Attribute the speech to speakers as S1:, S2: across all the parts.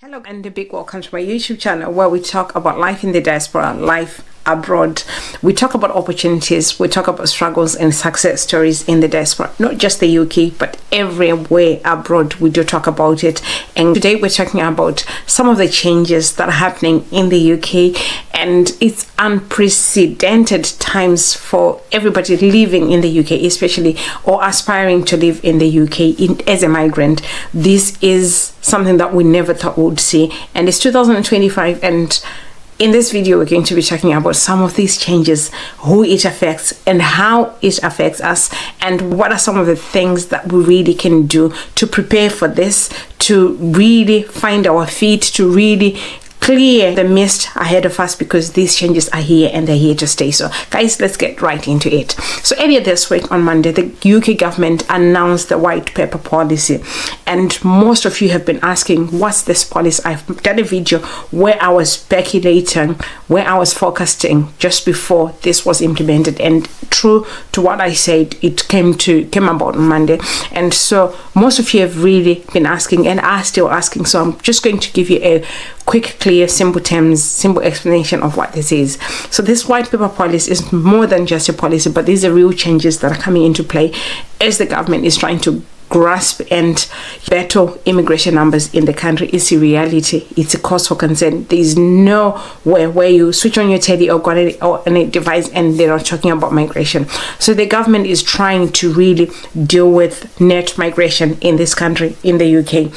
S1: Hello and a big welcome to my YouTube channel where we talk about life in the diaspora, life abroad. We talk about opportunities, we talk about struggles and success stories in the diaspora, not just the UK but everywhere abroad. We do talk about it, and today we're talking about some of the changes that are happening in the UK, and it's unprecedented times for everybody living in the UK, especially or aspiring to live in the UK as a migrant. This is something that we never thought we would see, and it's 2025, and in this video we're going to be talking about some of these changes, who it affects and how it affects us, and what are some of the things that we really can do to prepare for this, to really find our feet, to really clear the mist ahead of us, because these changes are here and they're here to stay. So guys, let's get right into it. So earlier this week on Monday, the UK government announced the white paper policy, and most of you have been asking, what's this policy? I've done a video where I was speculating, where I was forecasting just before this was implemented, and true to what I said, it came about on Monday. And so most of you have really been asking and are still asking, so I'm just going to give you a quick, clear, simple terms, simple explanation of what this is. So this white paper policy is more than just a policy, but these are real changes that are coming into play as the government is trying to grasp and battle immigration numbers in the country. It's a reality, it's a cause for concern. There's nowhere where you switch on your telly or got it on a device and they're not talking about migration. So the government is trying to really deal with net migration in this country, in the UK.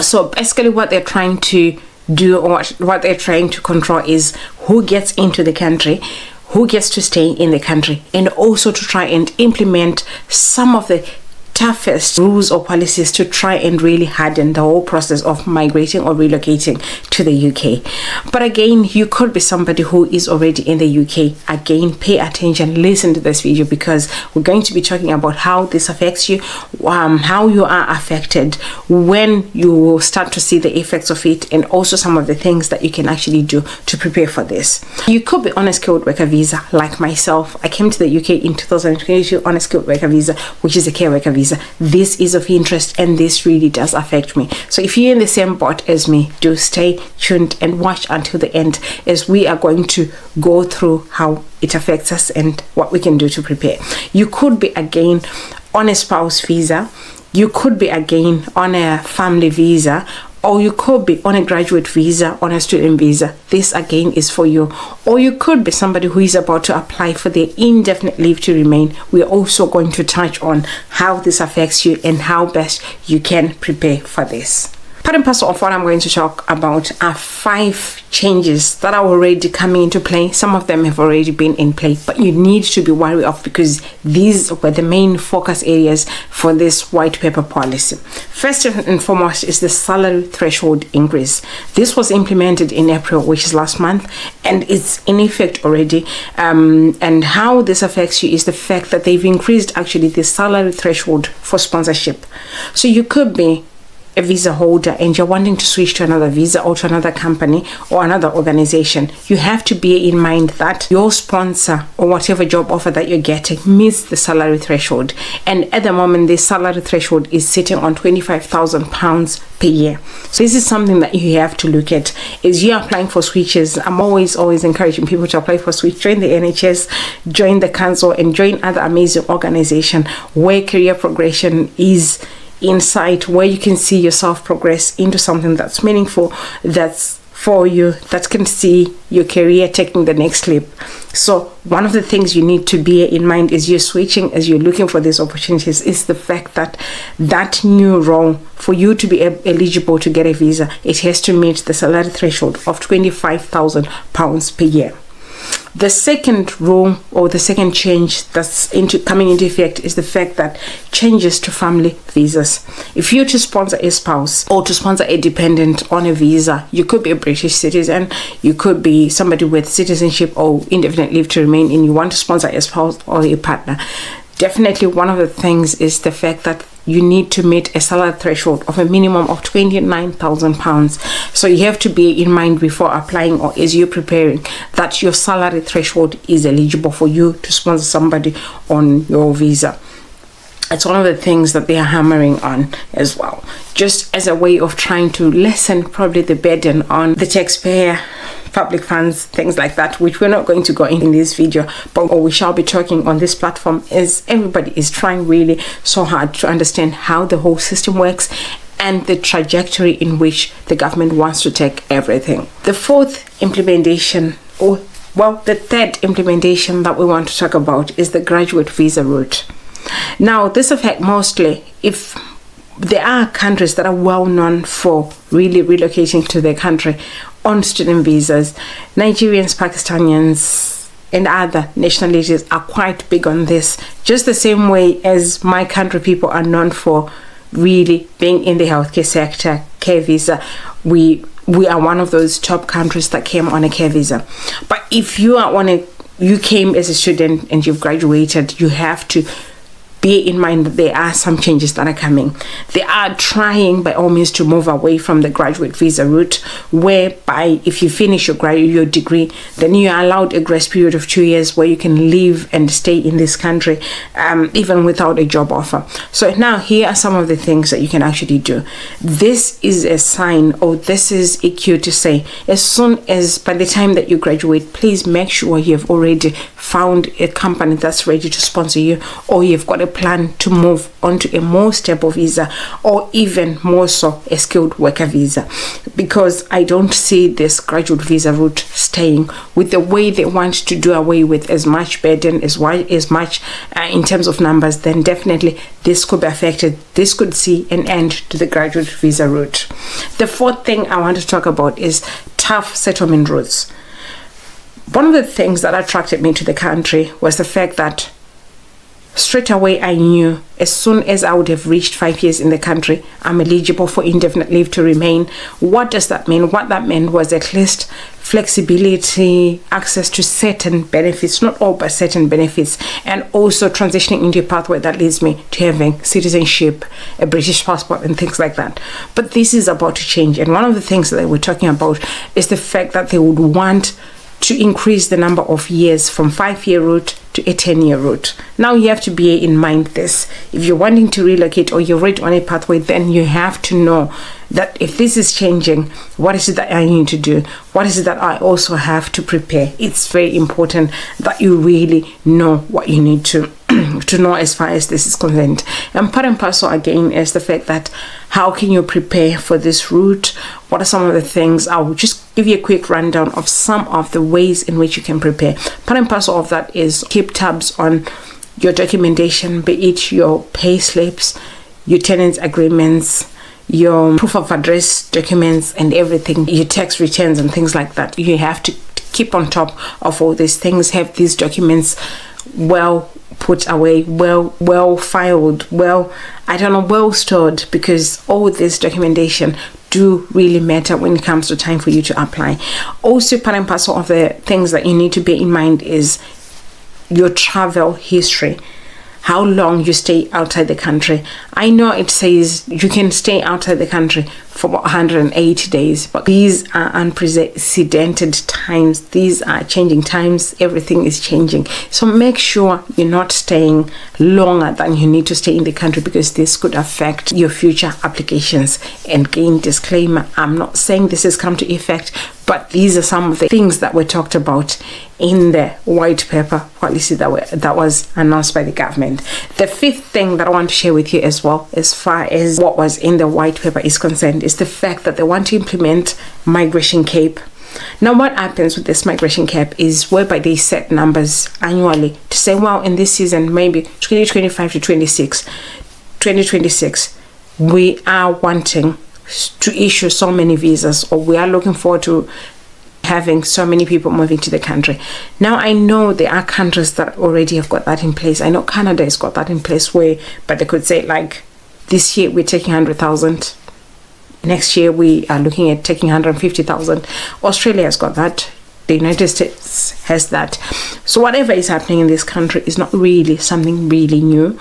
S1: So basically what they're trying to do, or what they're trying to control, is who gets into the country, who gets to stay in the country, and also to try and implement some of the toughest rules or policies to try and really harden the whole process of migrating or relocating to the UK. But again, you could be somebody who is already in the UK. Again, pay attention, listen to this video, because we're going to be talking about how this affects you, how you are affected, when you will start to see the effects of it, and also some of the things that you can actually do to prepare for this. You could be on a skilled worker visa like myself. I came to the UK in 2022 on a skilled worker visa, which is a care worker visa. This is of interest and this really does affect me. So if you're in the same boat as me, do stay tuned and watch until the end, as we are going to go through how it affects us and what we can do to prepare. You could be again on a spouse visa, you could be again on a family visa, or you could be on a graduate visa, on a student visa. This again is for you. Or you could be somebody who is about to apply for the indefinite leave to remain. We're also going to touch on how this affects you and how best you can prepare for this. Part and parcel of what I'm going to talk about are 5 changes that are already coming into play. Some of them have already been in play, but you need to be wary of, because these were the main focus areas for this white paper policy. First and foremost is the salary threshold increase. This was implemented in April, which is last month, and it's in effect already. And how this affects you is the fact that they've increased actually the salary threshold for sponsorship. So you could be a visa holder and you're wanting to switch to another visa or to another company or another organization. You have to bear in mind that your sponsor or whatever job offer that you're getting meets the salary threshold, and at the moment the salary threshold is sitting on £25,000 per year. So this is something that you have to look at as you're applying for switches. I'm always encouraging people to apply for switch. Join the NHS, join the council, and join other amazing organizations where career progression is in sight, where you can see yourself progress into something that's meaningful, that's for you, that can see your career taking the next leap. So one of the things you need to bear in mind as you're switching, as you're looking for these opportunities, is the fact that that new role, for you to be eligible to get a visa, it has to meet the salary threshold of £25,000 per year. The second rule, or the second change that's coming into effect, is the fact that changes to family visas. If you're to sponsor a spouse or to sponsor a dependent on a visa, you could be a British citizen, you could be somebody with citizenship or indefinite leave to remain, and you want to sponsor a spouse or a partner. Definitely one of the things is the fact that you need to meet a salary threshold of a minimum of £29,000. So you have to be in mind before applying, or as you're preparing, that your salary threshold is eligible for you to sponsor somebody on your visa. It's one of the things that they are hammering on as well, just as a way of trying to lessen probably the burden on the taxpayer, public funds, things like that, which we're not going to go in this video, but what we shall be talking on this platform is everybody is trying really so hard to understand how the whole system works and the trajectory in which the government wants to take everything. The fourth implementation, the third implementation that we want to talk about is the graduate visa route. Now, this affects mostly if there are countries that are well known for really relocating to their country on student visas. Nigerians, Pakistanians, and other nationalities are quite big on this, just the same way as my country people are known for really being in the healthcare sector, care visa. We are one of those top countries that came on a care visa. But if you came as a student and you've graduated, you have to bear in mind that there are some changes that are coming. They are trying by all means to move away from the graduate visa route, whereby if you finish your degree, then you are allowed a grace period of 2 years where you can live and stay in this country even without a job offer. So now here are some of the things that you can actually do. This is a sign, or this is a cue to say, as soon as by the time that you graduate, please make sure you have already found a company that's ready to sponsor you, or you've got a plan to move onto a more stable visa, or even more so a skilled worker visa, because I don't see this graduate visa route staying with the way they want to do away with as much burden as much in terms of numbers. Then definitely this could be affected. This could see an end to the graduate visa route. The fourth thing I want to talk about is tough settlement routes. One of the things that attracted me to the country was the fact that straight away I knew as soon as I would have reached 5 years in the country, I'm eligible for indefinite leave to remain. What does that mean? What that meant was at least flexibility, access to certain benefits, not all, but certain benefits, and also transitioning into a pathway that leads me to having citizenship, a British passport, and things like that. But this is about to change, and one of the things that we're talking about is the fact that they would want to increase the number of years from 5-year route to a 10-year route. Now you have to bear in mind this. If you're wanting to relocate or you're already on a pathway, then you have to know that if this is changing, what is it that I need to do? What is it that I also have to prepare? It's very important that you really know what you need to know as far as this is concerned. And part and parcel again is the fact that how can you prepare for this route? What are some of the things? I will just give you a quick rundown of some of the ways in which you can prepare. Part and parcel of that is keep tabs on your documentation, be it your pay slips, your tenants agreements, your proof of address documents, and everything, your tax returns and things like that. You have to keep on top of all these things, have these documents well put away, well filed, well stored, because all this documentation do really matter when it comes to time for you to apply. Also, part and parcel of the things that you need to bear in mind is your travel history, how long you stay outside the country. I know it says you can stay outside the country for about 180 days, but these are unprecedented times. These are changing times. Everything is changing. So make sure you're not staying longer than you need to stay in the country, because this could affect your future applications. And again, disclaimer, I'm not saying this has come to effect, but these are some of the things that were talked about in the white paper policy that was announced by the government. The fifth thing that I want to share with you as well, as far as what was in the white paper is concerned, is the fact that they want to implement migration cap. Now, what happens with this migration cap is whereby they set numbers annually to say, well, in this season, maybe 2025 to 2026, we are wanting to issue so many visas, or we are looking forward to having so many people moving to the country. Now, I know there are countries that already have got that in place. I know Canada has got that in place, but they could say, like, this year we're taking 100,000. Next year we are looking at taking 150,000. Australia has got that. The United States has that. So whatever is happening in this country is not really something really new.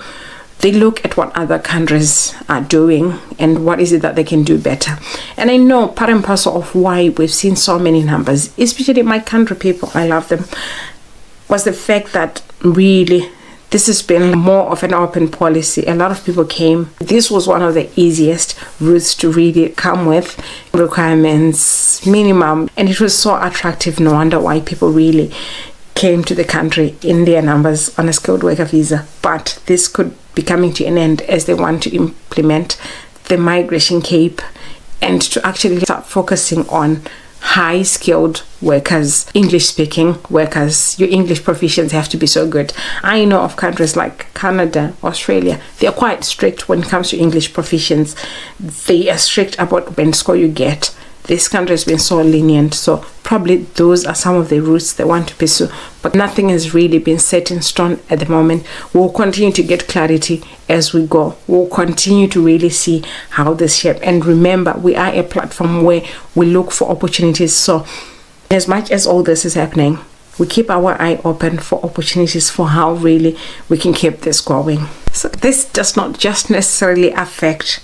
S1: They look at what other countries are doing and what is it that they can do better. And I know part and parcel of why we've seen so many numbers, especially my country people, I love them, was the fact that really this has been more of an open policy. A lot of people came. This was one of the easiest routes to really come with requirements, minimum, and it was so attractive. No wonder why people really came to the country in their numbers on a skilled worker visa. But this could be coming to an end as they want to implement the migration cape and to actually start focusing on high skilled workers, English speaking workers. Your English proficiency have to be so good. I know of countries like Canada, Australia, they are quite strict when it comes to English proficiency. They are strict about when score you get. This country has been so lenient, so probably those are some of the routes they want to pursue, but nothing has really been set in stone at the moment. We'll continue to get clarity as we go. We'll continue to really see how this shape. And remember, we are a platform where we look for opportunities. So as much as all this is happening, we keep our eye open for opportunities for how really we can keep this going. So this does not just necessarily affect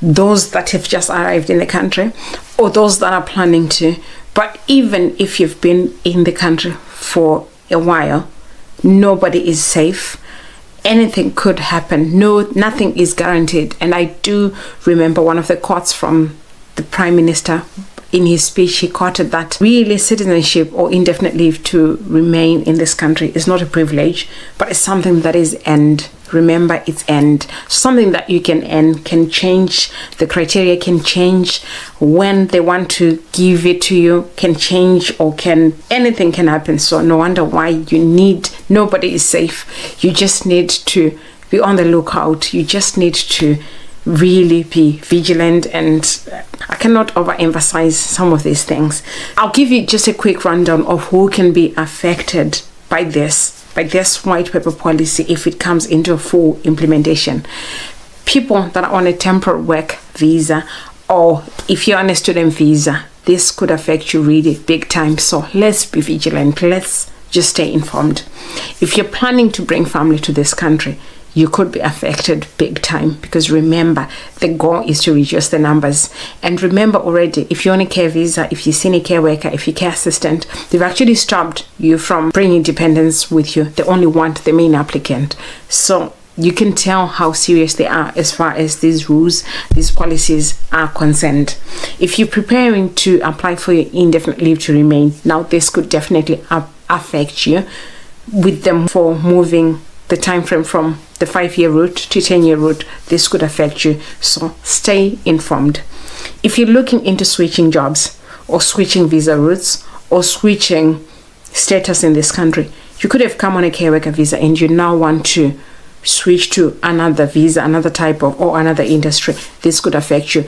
S1: those that have just arrived in the country or those that are planning to, but even if you've been in the country for a while, nobody is safe. Anything could happen. Nothing is guaranteed. And I do remember one of the quotes from the Prime Minister in his speech. He quoted that really citizenship or indefinite leave to remain in this country is not a privilege, but it's something that is earned. Remember, it's earned. Something that you can earn can change. The criteria can change. When they want to give it to you can change, or anything can happen. So no wonder why nobody is safe. You just need to be on the lookout. You just need to really be vigilant, and I cannot overemphasize some of these things. I'll give you just a quick rundown of who can be affected by this white paper policy if it comes into full implementation. People that are on a temporary work visa, or if you're on a student visa, this could affect you really big time. So let's be vigilant. Let's just stay informed. If you're planning to bring family to this country, you could be affected big time, because remember, the goal is to reduce the numbers. And remember already, if you're on a care visa, if you're senior care worker, if you're care assistant, they've actually stopped you from bringing dependents with you. They only want the main applicant. So you can tell how serious they are as far as these rules, these policies are concerned. If you're preparing to apply for your indefinite leave to remain, now this could definitely affect you with them for moving the time frame from the 5-year route to 10-year route. This could affect you, so stay informed. If you're looking into switching jobs or switching visa routes or switching status in this country, you could have come on a care worker visa and you now want to switch to another visa, another type of, or another industry. This could affect you.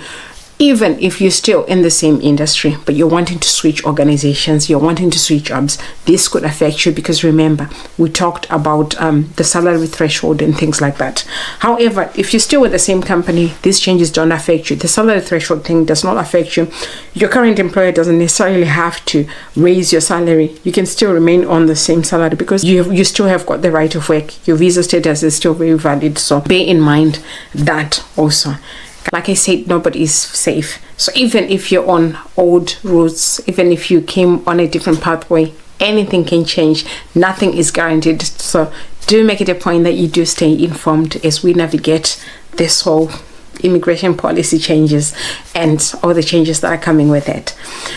S1: Even if you're still in the same industry, but you're wanting to switch organizations, you're wanting to switch jobs, this could affect you, because remember, we talked about the salary threshold and things like that. However, if you're still with the same company, these changes don't affect you. The salary threshold thing does not affect you. Your current employer doesn't necessarily have to raise your salary. You can still remain on the same salary because you still have got the right of work. Your visa status is still very valid. So bear in mind that also. Like I said, nobody is safe. So even if you're on old routes, even if you came on a different pathway, anything can change. Nothing is guaranteed. So do make it a point that you do stay informed as we navigate this whole immigration policy changes and all the changes that are coming with it.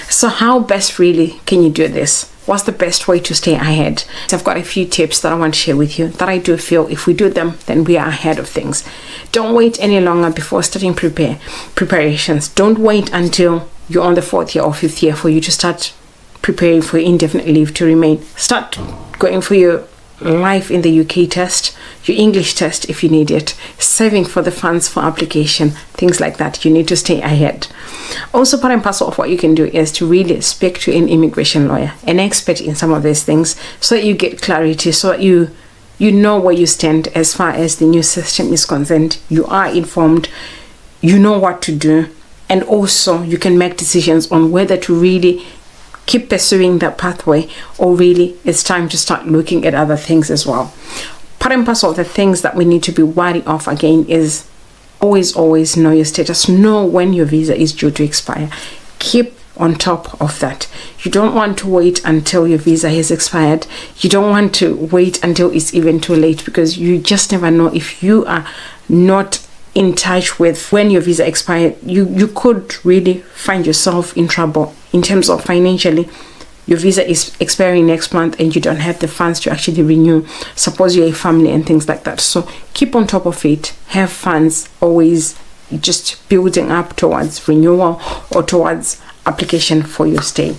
S1: So how best really can you do this? What's the best way to stay ahead? So I've got a few tips that I want to share with you that I do feel if we do them, then we are ahead of things. Don't wait any longer before starting preparations. Don't wait until you're on the 4th year or 5th year for you to start preparing for indefinite leave to remain. Start going for your life in the UK test, your English test if you need it, saving for the funds for application, things like that. You need to stay ahead. Also, part and parcel of what you can do is to really speak to an immigration lawyer, an expert in some of these things, so that you get clarity, so that you know where you stand as far as the new system is concerned. You are informed, you know what to do, and also you can make decisions on whether to really keep pursuing that pathway, or really it's time to start looking at other things as well. Part and parcel of the things that we need to be wary of again is always know your status. Know when your visa is due to expire. Keep on top of that. You don't want to wait until your visa has expired. You don't want to wait until it's even too late, because you just never know. If you are not in touch with when your visa expired, you could really find yourself in trouble in terms of financially. Your visa is expiring next month and you don't have the funds to actually renew. Suppose you're a family and things like that. So keep on top of it. Have funds always just building up towards renewal or towards application for your stay.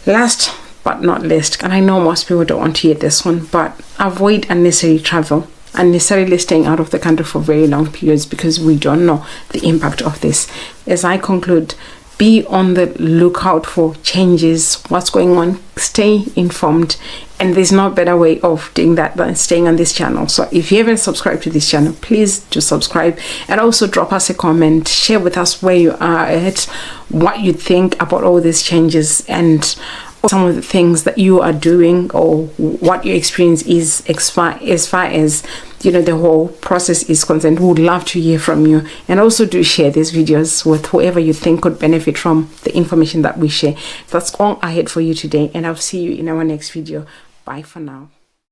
S1: Last but not least, and I know most people don't want to hear this one, but avoid unnecessary travel, unnecessarily staying out of the country for very long periods, because we don't know the impact of this. As I conclude, be on the lookout for changes, what's going on, stay informed, and there's no better way of doing that than staying on this channel. So if you haven't subscribed to this channel, please do subscribe, and also drop us a comment, share with us where you are at, what you think about all these changes, and some of the things that you are doing or what your experience is as far as the whole process is concerned. We would love to hear from you, and also do share these videos with whoever you think could benefit from the information that we share. That's all I had for you today, and I'll see you in our next video. Bye for now.